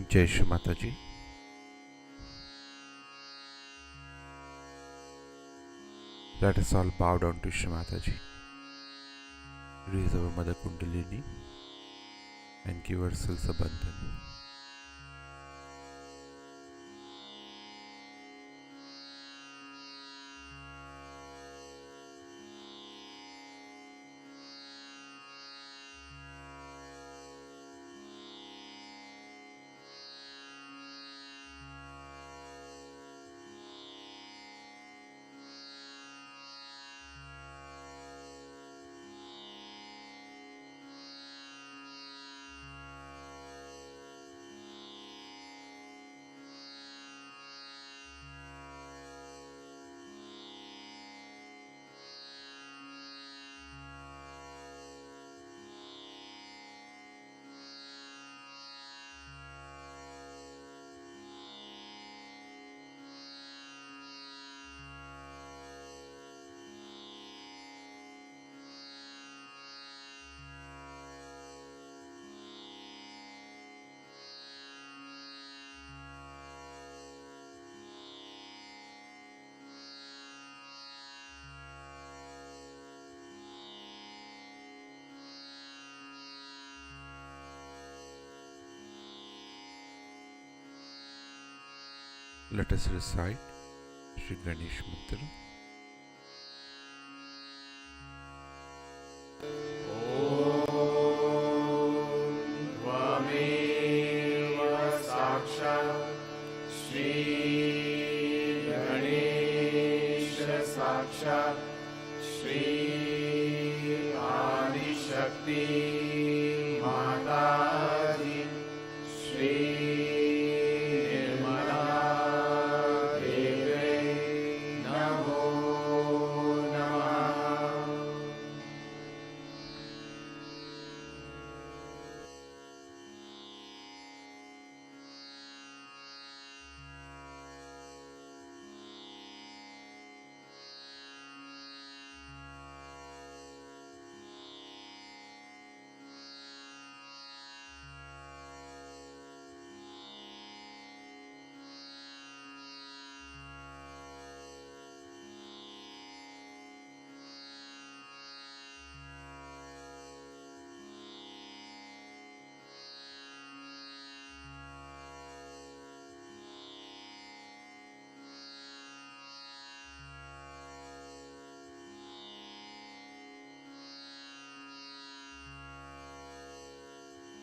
Jai Shri Mataji. Let us all bow down to Shri Mataji. Raise our Mother Kundalini and give ourselves a bandhan. Let us recite Shri Ganesh Mantra.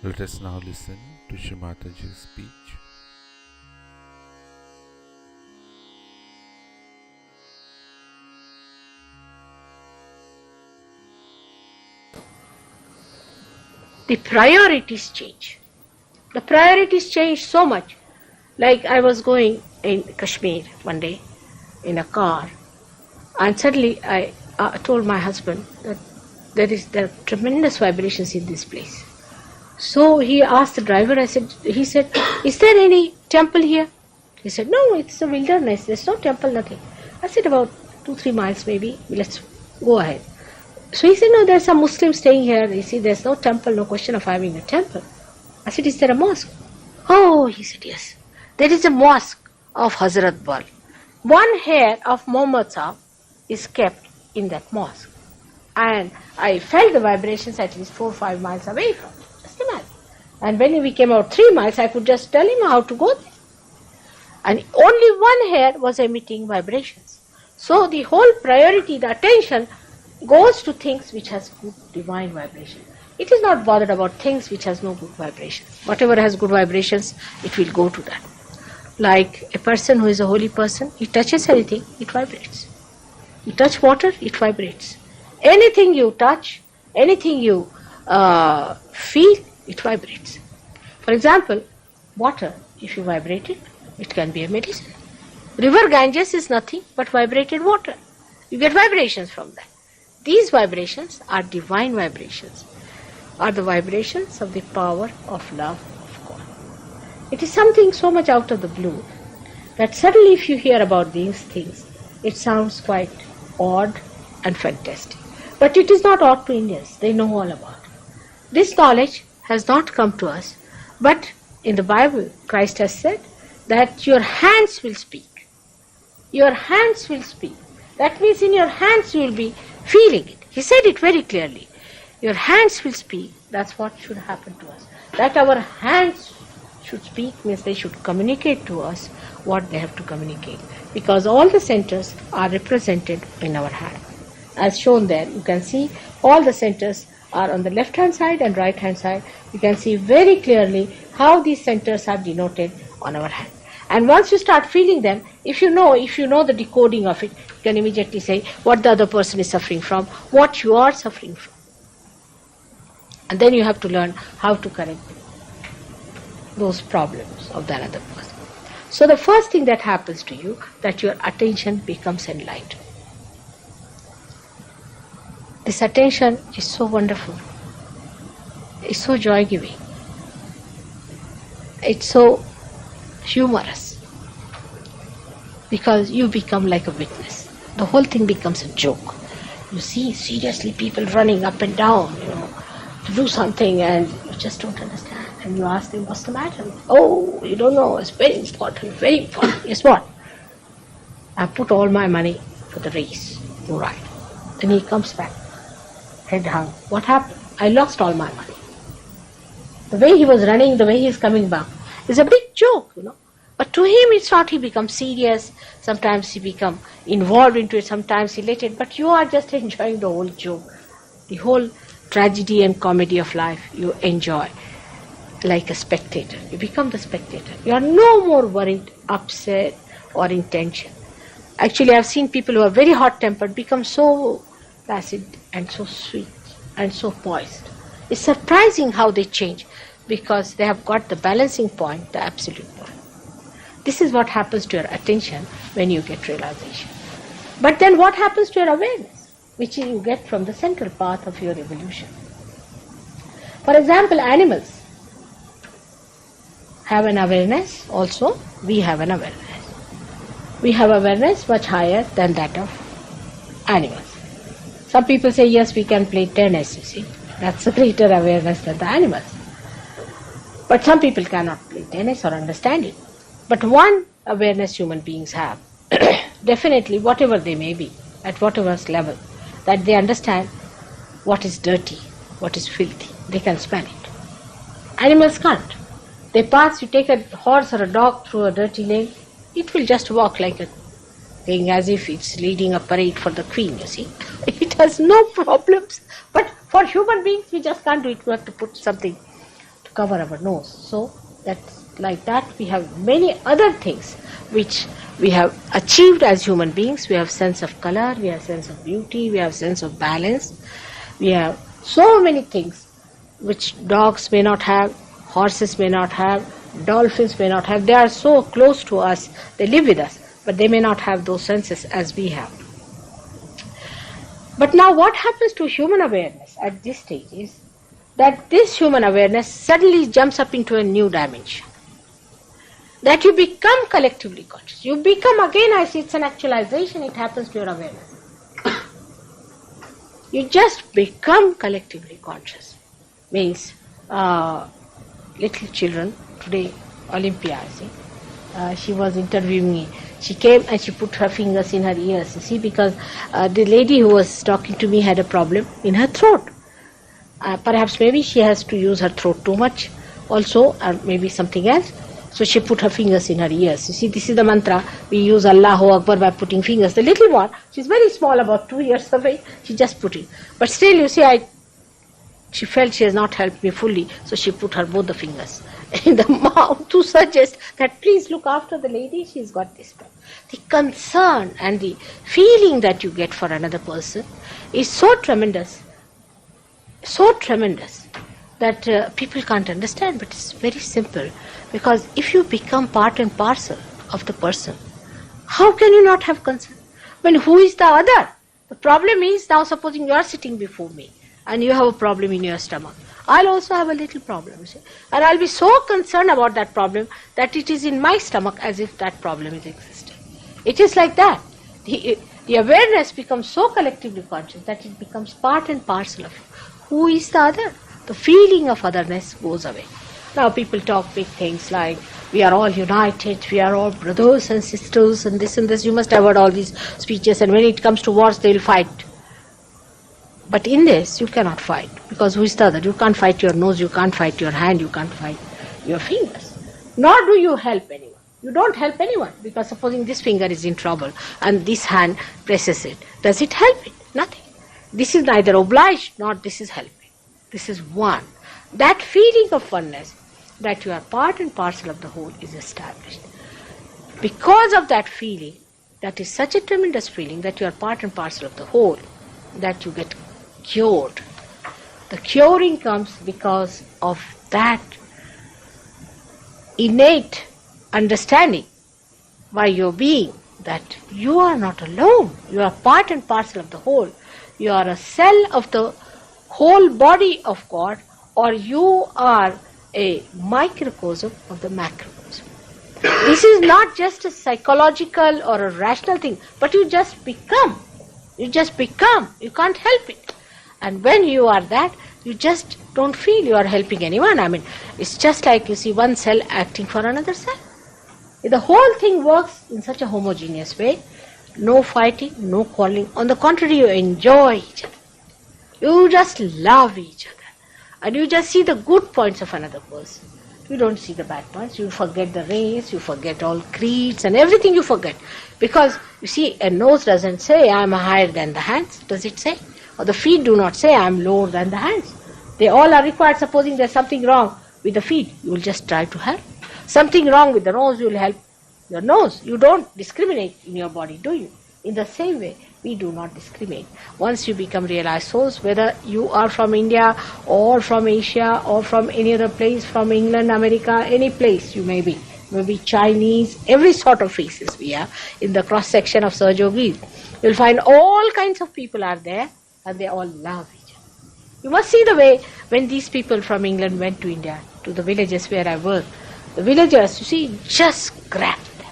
Let us now listen to Shri Mataji's speech. The priorities change. The priorities change so much. Like I was going in Kashmir one day in a car, and suddenly I told my husband that there are tremendous vibrations in this place. So he asked the driver, he said, is there any temple here? He said, no, it's a wilderness, there's no temple, nothing. I said, about 2-3 miles maybe, let's go ahead. So he said, no, there's some Muslims staying here, you see, there's no temple, no question of having a temple. I said, is there a mosque? Oh, he said, yes. There is a mosque of Hazrat Bal. One hair of Muhammad Sahib is kept in that mosque. And I felt the vibrations at least 4-5 miles away from it. And when we came out 3 miles, I could just tell him how to go there. And only one hair was emitting vibrations. So the whole priority, the attention, goes to things which has good divine vibration. It is not bothered about things which has no good vibration. Whatever has good vibrations, it will go to that. Like a person who is a holy person, he touches anything, it vibrates. You touch water, it vibrates. Anything you touch, anything you feel, it vibrates. For example, water, if you vibrate it, it can be a medicine. River Ganges is nothing but vibrated water. You get vibrations from that. These vibrations are divine vibrations, are the vibrations of the power of love of God. It is something so much out of the blue that suddenly if you hear about these things, it sounds quite odd and fantastic. But it is not odd to Indians. They know all about it. This knowledge has not come to us, but in the Bible, Christ has said that your hands will speak. Your hands will speak. That means in your hands you will be feeling it. He said it very clearly. Your hands will speak. That's what should happen to us. That our hands should speak means they should communicate to us what they have to communicate. Because all the centers are represented in our hand. As shown there, you can see all the centers are on the left hand side and right hand side. You can see very clearly how these centers are denoted on our hand. And once you start feeling them, if you know the decoding of it, you can immediately say what the other person is suffering from, what you are suffering from. And then you have to learn how to correct those problems of the other person. So the first thing that happens to you, that your attention becomes enlightened. This attention is so wonderful. It's so joy-giving. It's so humorous. Because you become like a witness. The whole thing becomes a joke. You see seriously people running up and down, to do something, and you just don't understand. And you ask them, what's the matter? Oh, you don't know, it's very important, very important. Guess what? I put all my money for the race, to ride. Then he comes back, head hung. What happened? I lost all my money. The way he was running, the way he is coming back, is a big joke, But to him it's not. He becomes serious. Sometimes he becomes involved into it, sometimes he let it. But you are just enjoying the whole joke. The whole tragedy and comedy of life you enjoy like a spectator. You become the spectator. You are no more worried, upset or in tension. Actually, I've seen people who are very hot-tempered become so placid and so sweet and so poised. It's surprising how they change because they have got the balancing point, the absolute point. This is what happens to your attention when you get realization. But then what happens to your awareness, which you get from the central path of your evolution? For example, animals have an awareness also. We have an awareness. We have awareness much higher than that of animals. Some people say, yes, we can play tennis, you see. That's a greater awareness than the animals. But some people cannot play tennis or understand it. But one awareness human beings have, definitely whatever they may be, at whatever level, that they understand what is dirty, what is filthy. They can smell it. Animals can't. They pass, you take a horse or a dog through a dirty lane, it will just walk like a thing as if it's leading a parade for the queen, you see. It has no problems. But for human beings, we just can't do it. We have to put something to cover our nose. So that's like that. We have many other things which we have achieved as human beings. We have sense of color, we have sense of beauty, we have sense of balance. We have so many things which dogs may not have, horses may not have, dolphins may not have. They are so close to us, they live with us, but they may not have those senses as we have. But now what happens to human awareness at this stage is that this human awareness suddenly jumps up into a new dimension. That you become collectively conscious. You become, again I say, it's an actualization, it happens to your awareness. You just become collectively conscious. Means little children, today Olympia, I see, she was interviewing me. She came and she put her fingers in her ears, you see, because the lady who was talking to me had a problem in her throat. Perhaps maybe she has to use her throat too much also, or maybe something else. So she put her fingers in her ears. You see, this is the mantra. We use Allahu Akbar by putting fingers. The little one, she's very small, about 2 years away, she just put it. But still, you see, she felt she has not helped me fully, so she put her both the fingers in the mouth to suggest that please look after the lady, she's got this problem. The concern and the feeling that you get for another person is so tremendous that people can't understand, but it's very simple. Because if you become part and parcel of the person, how can you not have concern? When who is the other? The problem is, now supposing you are sitting before me and you have a problem in your stomach. I'll also have a little problem, you see. And I'll be so concerned about that problem that it is in my stomach as if that problem is existing. It is like that. The awareness becomes so collectively conscious that it becomes part and parcel of you. Who is the other? The feeling of otherness goes away. Now people talk big things like, we are all united, we are all brothers and sisters, and this and this. You must have heard all these speeches, and when it comes to wars, they will fight. But in this, you cannot fight, because who is the other? You can't fight your nose, you can't fight your hand, you can't fight your fingers. Nor do you help anyone. You don't help anyone, because supposing this finger is in trouble and this hand presses it, does it help it? Nothing. This is neither obliged nor this is helping. This is one. That feeling of oneness, that you are part and parcel of the whole, is established. Because of that feeling, that is such a tremendous feeling that you are part and parcel of the whole, that you get cured. The curing comes because of that innate understanding by your being that you are not alone. You are part and parcel of the whole. You are a cell of the whole body of God, or you are a microcosm of the macrocosm. This is not just a psychological or a rational thing, but you just become. You just become. You can't help it. And when you are that, you just don't feel you are helping anyone. I mean, it's just like you see one cell acting for another cell. The whole thing works in such a homogeneous way. No fighting, no quarreling. On the contrary, you enjoy each other. You just love each other. And you just see the good points of another person. You don't see the bad points. You forget the race, you forget all creeds and everything you forget. Because, you see, a nose doesn't say, I am higher than the hands. Does it say? Or the feet do not say, I am lower than the hands. They all are required. Supposing there's something wrong with the feet, you will just try to help. Something wrong with the nose, you will help your nose. You don't discriminate in your body, do you? In the same way, we do not discriminate. Once you become realized souls, whether you are from India or from Asia or from any other place, from England, America, any place you may be, maybe Chinese, every sort of faces we have in the cross section of Sahajogis. You'll find all kinds of people are there, and they all love each other. You must see the way when these people from England went to India, to the villages where I work. The villagers, you see, just grabbed them.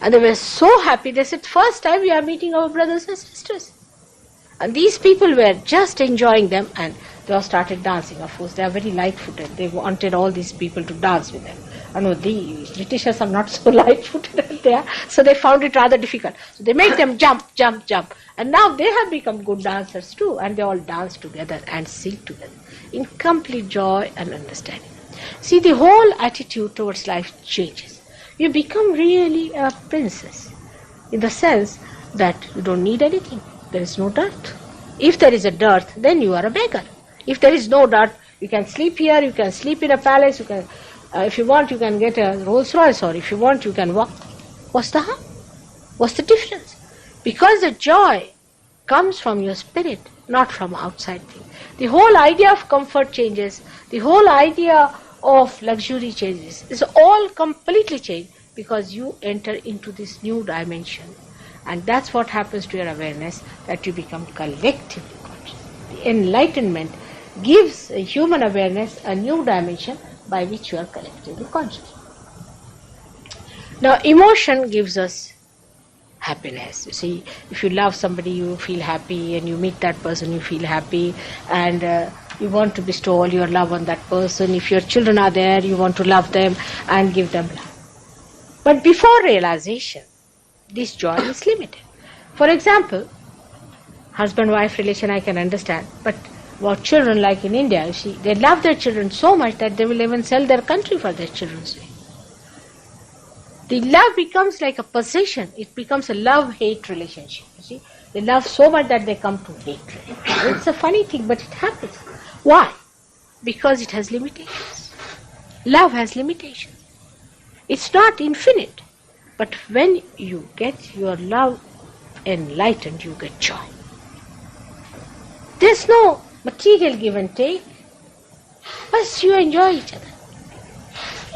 And they were so happy. They said, first time we are meeting our brothers and sisters. And these people were just enjoying them, and they all started dancing. Of course, they are very light-footed. They wanted all these people to dance with them. I know the Britishers are not so light-footed as they are, so they found it rather difficult. So they made them jump, jump, jump. And now they have become good dancers too, and they all dance together and sing together in complete joy and understanding. See, the whole attitude towards life changes. You become really a princess in the sense that you don't need anything. There is no dirt. If there is a dirt, then you are a beggar. If there is no dirt, you can sleep here, you can sleep in a palace, you can, if you want, you can get a Rolls Royce, or if you want, you can walk. What's the harm? What's the difference? Because the joy comes from your spirit, not from outside things. The whole idea of comfort changes. The whole idea of luxury changes. It's all completely changed because you enter into this new dimension. And that's what happens to your awareness, that you become collectively conscious. The enlightenment gives a human awareness a new dimension by which you are collectively conscious. Now, emotion gives us happiness. You see, if you love somebody, you feel happy, and you meet that person, you feel happy, and you want to bestow all your love on that person. If your children are there, you want to love them and give them love. But before realization, this joy is limited. For example, husband-wife relation I can understand, but about children, like in India, you see, they love their children so much that they will even sell their country for their children's sake. The love becomes like a possession. It becomes a love-hate relationship. You see, they love so much that they come to hatred. It's a funny thing, but it happens. Why? Because it has limitations. Love has limitations. It's not infinite. But when you get your love enlightened, you get joy. There's no material give and take. First, you enjoy each other.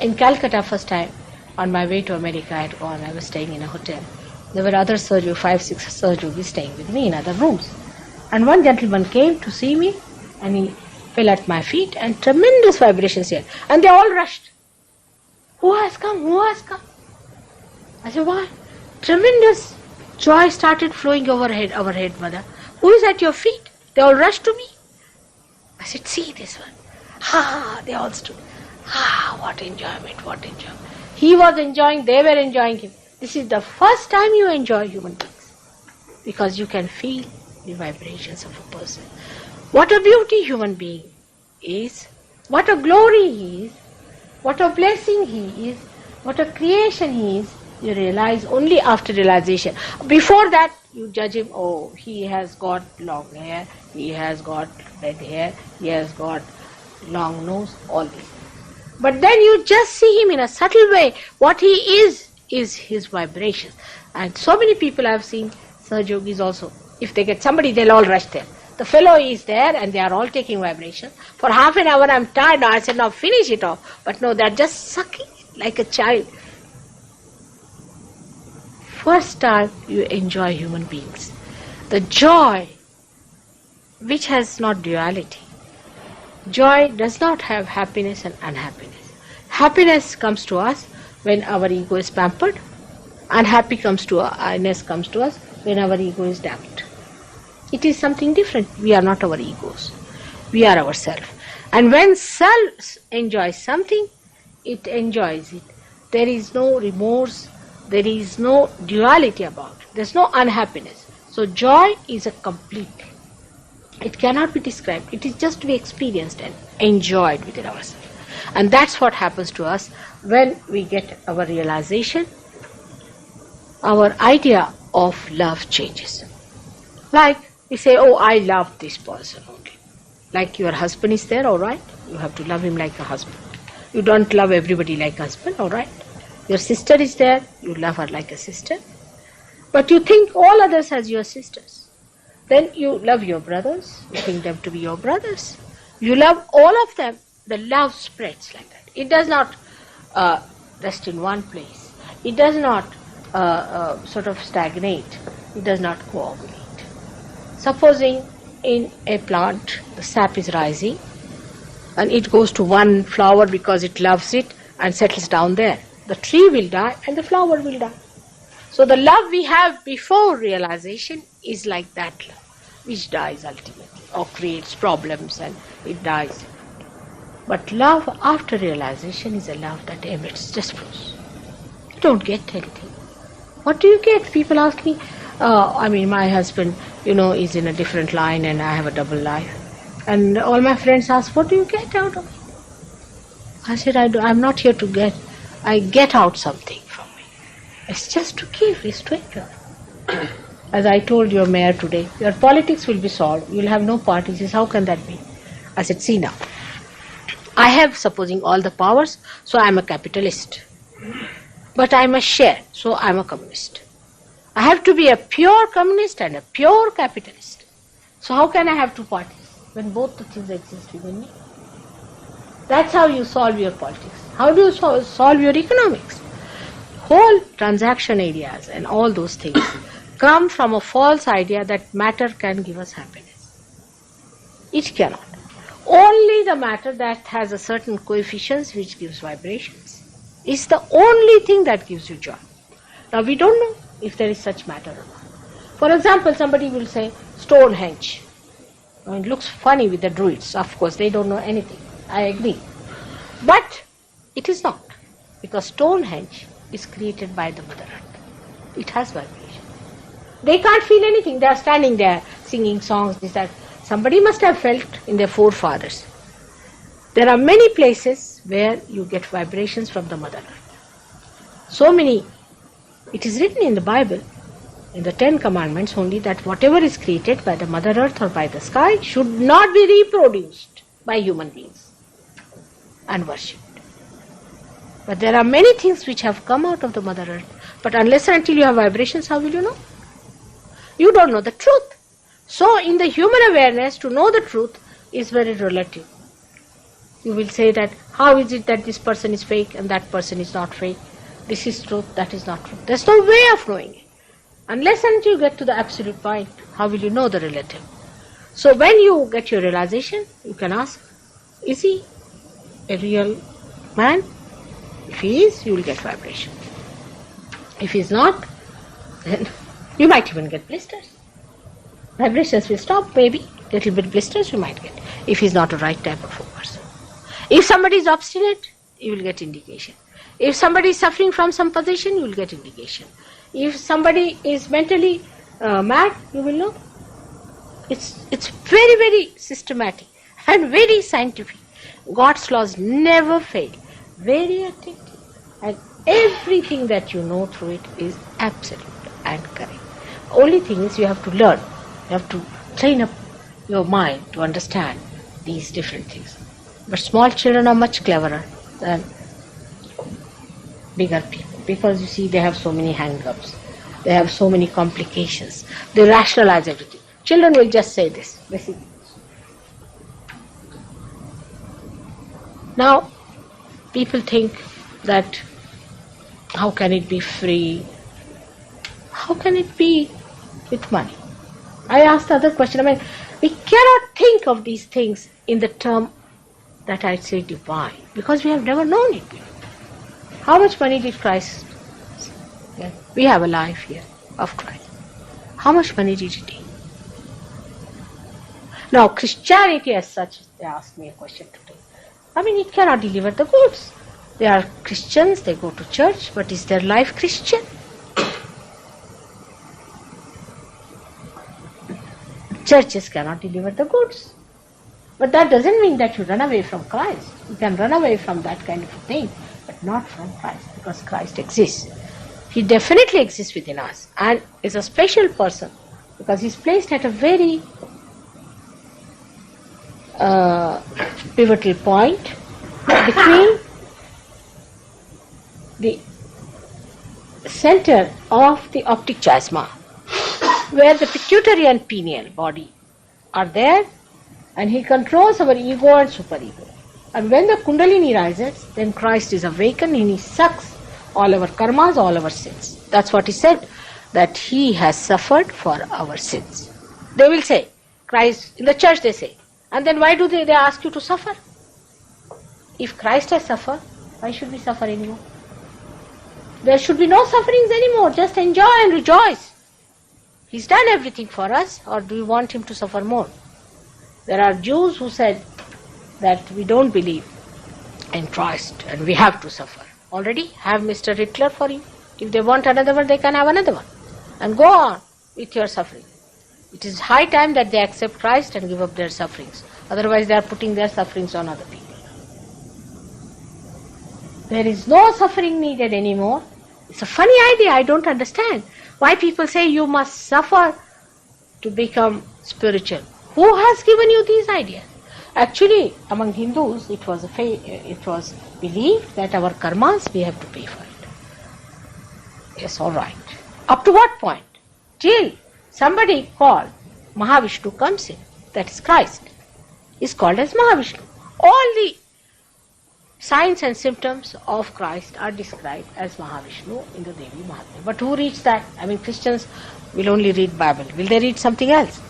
In Calcutta, first time, on my way to America, I was staying in a hotel. There were other surgeons, 5-6 surgeons staying with me in other rooms. And one gentleman came to see me, and he fell at my feet, and tremendous vibrations here. And they all rushed. Who has come? Who has come? I said, why? Tremendous joy started flowing over our head, mother. Who is at your feet? They all rushed to me. I said, see this one. Ha! They all stood. Ha! Wow, what enjoyment, what enjoyment. He was enjoying, they were enjoying him. This is the first time you enjoy human beings, because you can feel the vibrations of a person. What a beauty human being is, what a glory he is, what a blessing he is, what a creation he is. You realize only after realization. Before that, you judge him, oh, he has got long hair, he has got red hair, he has got long nose, all this. But then you just see him in a subtle way. What he is his vibrations. And so many people I have seen, Sahaj Yogis also, if they get somebody, they'll all rush there. The fellow is there and they are all taking vibration. For half an hour I'm tired now, I said, now finish it off. But no, they're just sucking it like a child. First time you enjoy human beings. The joy which has not duality. Joy does not have happiness and unhappiness. Happiness comes to us when our ego is pampered. Unhappiness comes to us when our ego is damped. It is something different. We are not our egos. We are ourselves. And when self enjoys something, it enjoys it. There is no remorse. There is no duality about it. There is no unhappiness. So joy is a complete. It cannot be described. It is just to be experienced and enjoyed within ourselves. And that's what happens to us when we get our realization. Our idea of love changes. Like we say, oh, I love this person only. Like your husband is there, all right? You have to love him like a husband. You don't love everybody like a husband, all right? Your sister is there, you love her like a sister. But you think all others as your sisters. Then you love your brothers, you think them to be your brothers. You love all of them. The love spreads like that. It does not rest in one place. It does not sort of stagnate. It does not coagulate. Supposing in a plant the sap is rising and it goes to one flower because it loves it and settles down there. The tree will die and the flower will die. So the love we have before realization is like that love, which dies ultimately or creates problems and it dies. But love after realization is a love that emits, just flows. You don't get anything. What do you get? People ask me, my husband, is in a different line and I have a double life. And all my friends ask, what do you get out of it? I said, I'm not here to get. I get out something from me. It's just to give, it's to enjoy. As I told your mayor today, your politics will be solved. You'll have no parties. He says, how can that be? I said, see now. I have, supposing, all the powers, so I'm a capitalist. But I must share, so I'm a communist. I have to be a pure communist and a pure capitalist. So how can I have two parties when both the things exist within me? That's how you solve your politics. How do you solve your economics? Whole transaction areas and all those things come from a false idea that matter can give us happiness. It cannot. Only the matter that has a certain coefficients which gives vibrations is the only thing that gives you joy. Now we don't know if there is such matter or not. For example, somebody will say Stonehenge. It looks funny with the Druids. Of course, they don't know anything. I agree. But it is not, because Stonehenge is created by the Mother Earth. It has vibration. They can't feel anything. They are standing there singing songs, this, that. Somebody must have felt in their forefathers. There are many places where you get vibrations from the Mother Earth. So many. It is written in the Bible, in the 10 Commandments only, that whatever is created by the Mother Earth or by the sky should not be reproduced by human beings and worshipped. But there are many things which have come out of the Mother Earth. But unless and until you have vibrations, how will you know? You don't know the truth. So in the human awareness, to know the truth is very relative. You will say that, how is it that this person is fake and that person is not fake? This is truth, that is not truth. There's no way of knowing it. Unless and until you get to the absolute point, how will you know the relative? So when you get your realization, you can ask, is he a real man? If he is, you will get vibration. If he is not, then you might even get blisters. Vibrations will stop, maybe. Little bit blisters you might get, if he is not a right type of a person. If somebody is obstinate, you will get indication. If somebody is suffering from some possession, you will get indication. If somebody is mentally mad, you will know. It's very, very systematic and very scientific. God's laws never fail. Very attentive. And everything that you know through it is absolute and correct. Only thing is you have to learn. You have to train up your mind to understand these different things. But small children are much cleverer than bigger people, because you see they have so many hang-ups. They have so many complications. They rationalize everything. Children will just say this, basically. Now, people think that how can it be free? How can it be with money? I asked the other question. We cannot think of these things in the term that I say divine, because we have never known it before. How much money did Christ get? We have a life here of Christ. How much money did he take? Now, Christianity as such, they asked me a question today. It cannot deliver the goods. They are Christians, they go to church, but is their life Christian? Churches cannot deliver the goods. But that doesn't mean that you run away from Christ. You can run away from that kind of a thing, but not from Christ, because Christ exists. He definitely exists within us and is a special person, because he's placed at a very pivotal point between the center of the optic chiasma, where the pituitary and pineal body are there, and he controls our ego and superego. And when the Kundalini rises, then Christ is awakened and he sucks all our karmas, all our sins. That's what he said, that he has suffered for our sins. They will say, Christ, in the church they say, and then why do they ask you to suffer? If Christ has suffered, why should we suffer anymore? There should be no sufferings anymore, just enjoy and rejoice. He's done everything for us, or do you want him to suffer more? There are Jews who said that we don't believe in Christ and we have to suffer. Already have Mr. Hitler for you. If they want another one, they can have another one. And go on with your suffering. It is high time that they accept Christ and give up their sufferings. Otherwise they are putting their sufferings on other people. There is no suffering needed anymore. It's a funny idea, I don't understand. Why people say you must suffer to become spiritual. Who has given you these ideas? Actually, among Hindus, it was believed that our karmas, we have to pay for it. Yes, all right. Up to what point? Till somebody called Mahavishnu comes in, that is Christ, is called as Mahavishnu. All the signs and symptoms of Christ are described as Mahavishnu in the Devi Mahatmya. But who reads that? Christians will only read Bible. Will they read something else?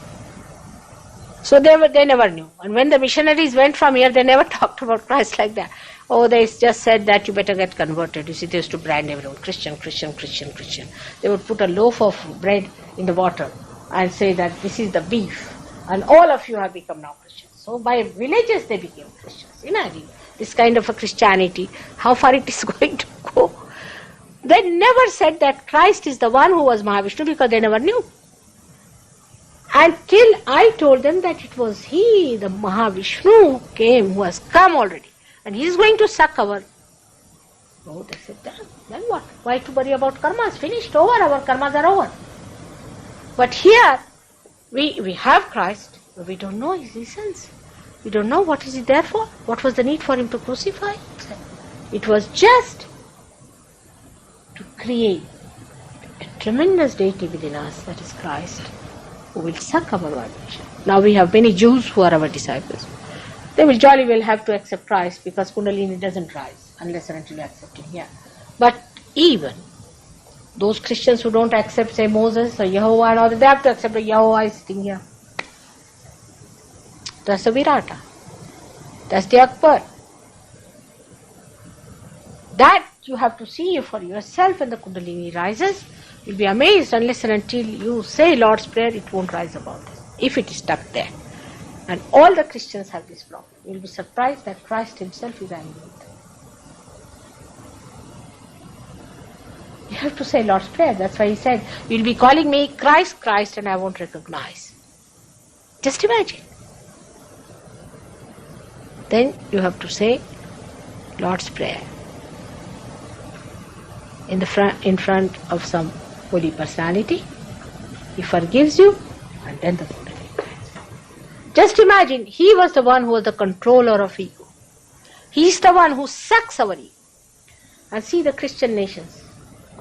So they never knew. And when the missionaries went from here, they never talked about Christ like that. Oh, they just said that you better get converted. You see, they used to brand everyone, Christian, Christian, Christian, Christian. They would put a loaf of bread in the water and say that this is the beef. And all of you have become now Christians. So by villages they became Christians. Imagine this kind of a Christianity, how far it is going to go. They never said that Christ is the one who was Mahavishnu, because they never knew. Until I told them that it was he, the Mahavishnu, who came, who has come already. And he is going to suck our... Oh, they said, then what? Why to worry about karmas? Finished, over, our karmas are over. But here, we have Christ, but we don't know his essence. We don't know what is he there for. What was the need for him to crucify? It was just to create a tremendous deity within us, that is Christ, who will suck our vibration. Now we have many Jews who are our disciples. They will jolly well have to accept Christ, because Kundalini doesn't rise unless and until you accept him here. But even those Christians who don't accept, say, Moses or Yehovah and all that, they have to accept that Yehovah is sitting here. That's the Virata. That's the Akbar. That you have to see for yourself when the Kundalini rises. You'll be amazed unless and until you say Lord's Prayer, it won't rise above this, if it is stuck there. And all the Christians have this problem. You'll be surprised that Christ himself is angry with them. have to say Lord's Prayer. That's why he said, you'll be calling me Christ, Christ, and I won't recognize. Just imagine. Then you have to say Lord's Prayer in front of some holy personality. He forgives you, and then the Buddha replies. Just imagine, he was the one who was the controller of ego. He's the one who sucks our ego. And see the Christian nations.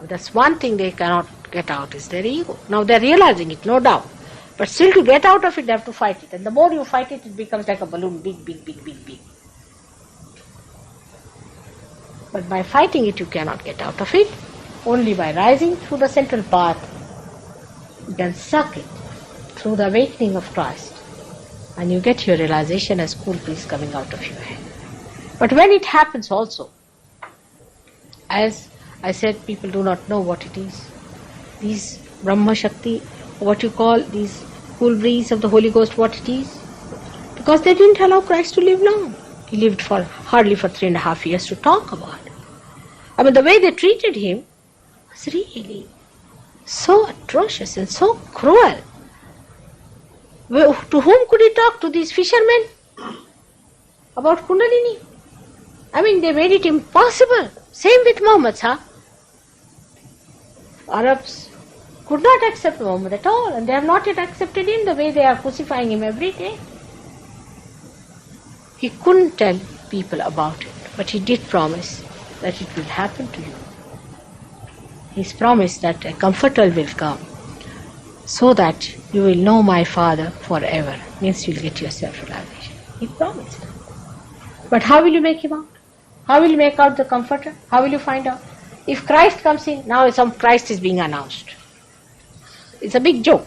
That's one thing they cannot get out, is their ego. Now they're realizing it, no doubt. But still to get out of it, they have to fight it. And the more you fight it, it becomes like a balloon, big, big, big, big, big. But by fighting it, you cannot get out of it. Only by rising through the central path, you can suck it through the awakening of Christ. And you get your realization as cool breeze coming out of your head. But when it happens also, as I said, people do not know what it is. These Brahma Shakti, what you call these cool breeze of the Holy Ghost, what it is? Because they didn't allow Christ to live long. He lived hardly for 3.5 years to talk about. I mean, the way they treated him was really so atrocious and so cruel. To whom could he talk? To these fishermen? About Kundalini? I mean, they made it impossible. Same with Muhammad, Arabs could not accept Muhammad at all, and they have not yet accepted him the way they are crucifying him every day. He couldn't tell people about it, but he did promise that it will happen to you. He's promised that a comforter will come so that you will know my Father forever. Means you'll get your self-realization. He promised. But how will you make him out? How will you make out the comforter? How will you find out? If Christ comes in, now some Christ is being announced. It's a big joke.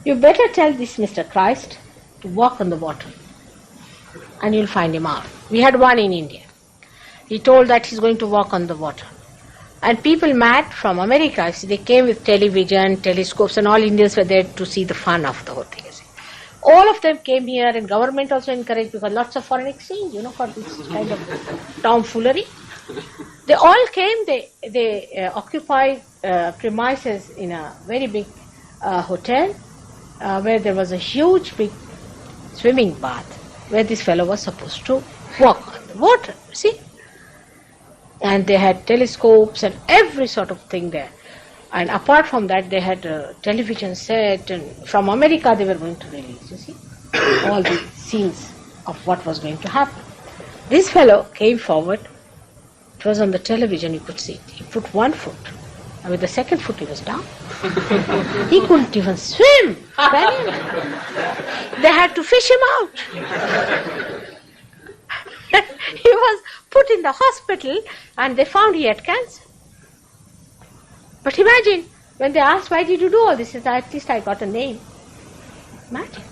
You better tell this Mr. Christ to walk on the water, and you'll find him out. We had one in India. He told that he's going to walk on the water. And people mad from America, they came with television, telescopes, and all Indians were there to see the fun of the whole thing. All of them came here, and government also encouraged, because lots of foreign exchange, for this kind of tomfoolery. They all came, they occupied premises in a very big hotel where there was a huge big swimming bath where this fellow was supposed to walk on the water, see? And they had telescopes and every sort of thing there. And apart from that, they had a television set, and from America they were going to release, you see, all the scenes of what was going to happen. This fellow came forward. It was on the television, you could see it. He put one foot, and with the second foot he was down. He couldn't even swim. They had to fish him out. He was put in the hospital, and they found he had cancer. But imagine, when they asked, why did you do all this? He said, at least I got a name. Imagine.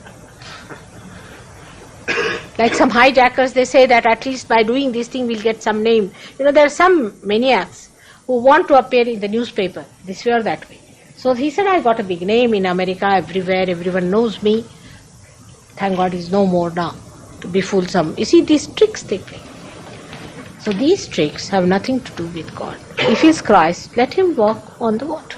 Like some hijackers, they say that at least by doing this thing we'll get some name. There are some maniacs who want to appear in the newspaper, this way or that way. So he said, I got a big name in America, everywhere, everyone knows me. Thank God he's no more now to befool some. You see, these tricks they play. So these tricks have nothing to do with God. If he's Christ, let him walk on the water.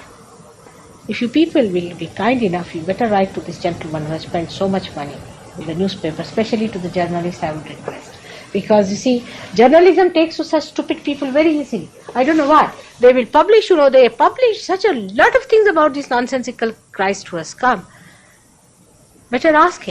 If you people will be kind enough, you better write to this gentleman who has spent so much money in the newspaper, especially to the journalists, I would request. Because you see, journalism takes to such stupid people very easily. I don't know why. They will publish, they publish such a lot of things about this nonsensical Christ who has come. Better ask him.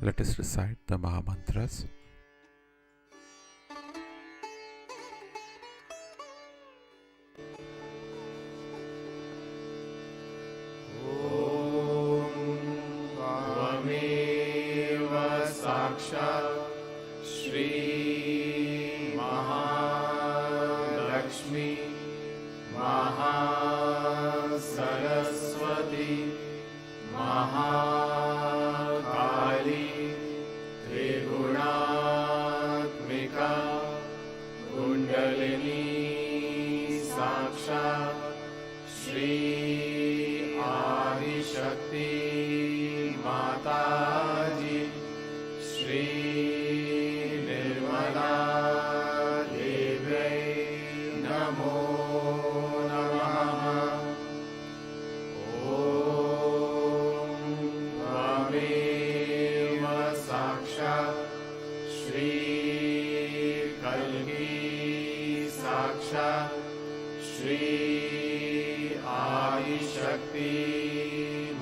Let us recite the Maha Mantras. Shri Mahalakshmi Mahasaraswati Mahakali त्रिगुणात्मिका kundalini साक्षात् श्री आदिशक्ति माताजी श्री निर्मला देव्यै नमो नमः। ॐ त्वमेव साक्षात् श्री कल्की साक्षात् श्री आदिशक्ति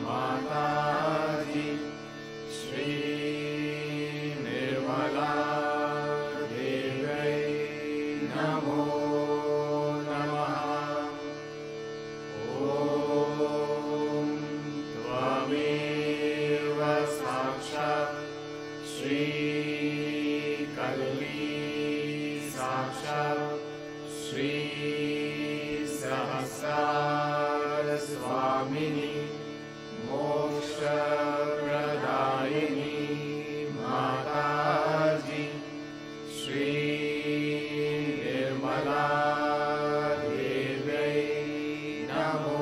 माताजी श्री निर्मला देव्यै नमो नमः। ॐ त्वमेव साक्षात् श्री कल्की साक्षात् श्री सहस्रार स्वामिनी मोक्षप्रदायिनी माताजी श्री निर्मला देव्यै नमो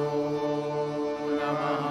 नमः।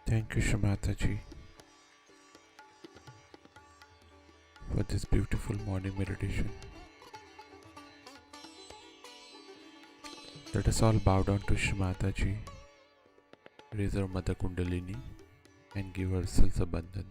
Thank you, Shamataji, for this beautiful morning meditation. Let us all bow down to Shamataji, raise our Mother Kundalini, and give ourselves a bandhan.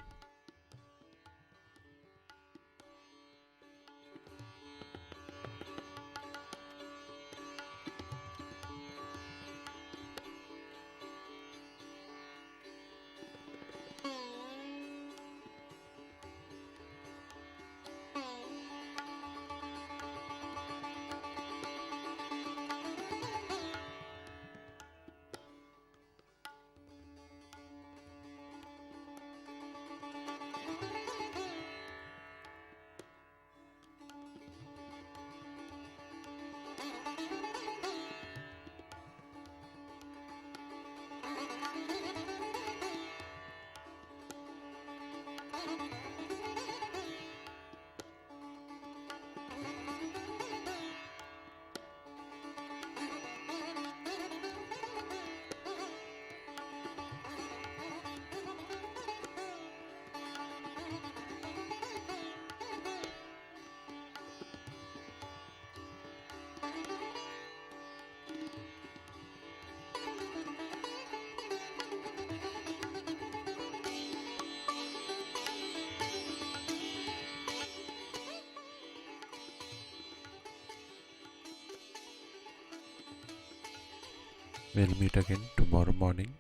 We'll meet again tomorrow morning,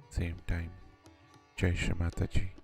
same time. Jai Shri Mataji.